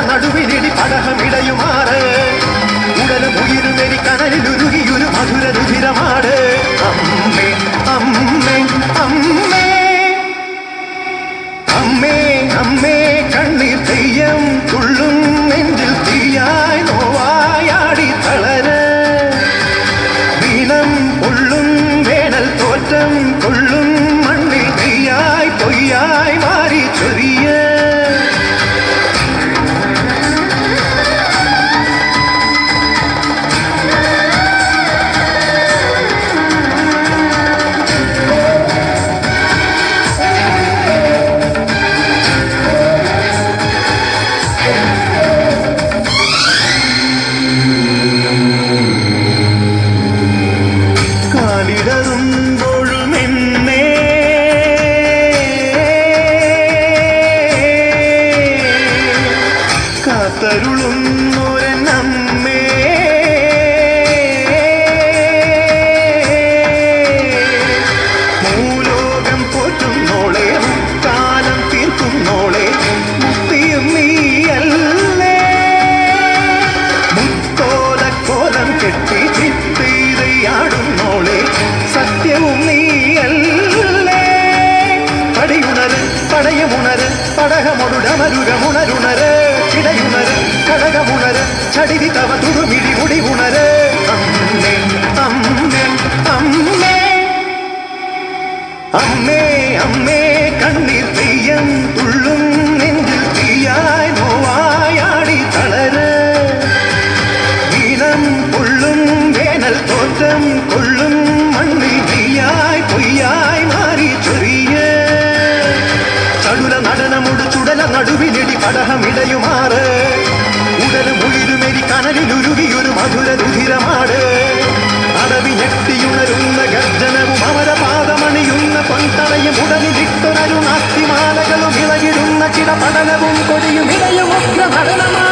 നടുവിനിടി പടഹമിടയുമാറ് ഉടലും ഉയിരുമെരി കനലിലുരുകിയൊരു മധുര രുധിരമാട് അമ്മേ അമ്മേ അമ്മേ അമ്മേ അമ്മേ കണ്ണീർ തെയ്യം തുള്ളും നെഞ്ചിൽ തീയായി നോവായാടി തളര് വീണം കൊള്ളും വേനൽ തോറ്റം കൊള്ളും മണ്ണിൽ നെയ്യായി പൊയ്യായി മാറി ചൊരിയ തരുളുന്നൊരമ്മേ മൂലോകം പോറ്റുന്നോളെ മുക്കാലം തീർക്കുന്നോളെ മുത്തിയും നീയല്ലേ മുത്തോലക്കോലം കെട്ടി ചിത്തിരയാടുന്നോളെ സത്യവും നീയല്ലേ പടിയുണര് പടയമുണര് പടകമൊടുടമരുരമുണരുണര് ഇടയുണര് കടകമുണര് ചടിതി തവ തുടുമിടി മുടിവുണര് അമ്മേ അമ്മേ അമ്മേ അമ്മേ അമ്മേ കണ്ണീർ തെയ്യം തുള്ളും നെഞ്ചിൽ തീയായി നോവായാടി തളര് വീണം കൊള്ളും വേനൽ തോറ്റം കൊള്ളും മണ്ണിൽ തീയായി പൊയ്യായി മാറി ചൊരിയ ചടുല നടനമൊടു ചുടല നടുവിനിടി പടഹമിടയുമാറ് ഉടലും ഉയിരുമെരി കനലിലുരുകിയൊരു മധുര രുധിരമാട് അടവി ഞെട്ടിയുണരുന്ന ഗർജനവും അമരപാദമണിയുന്ന പൊൻതളയും ഉടലിലിട്ടൊരരുണാസ്തിമാലകളും ഇളകിടുന്ന ചിടപടലവും കൊടിയും ഇടയും ഉഗ്ര നടനമാ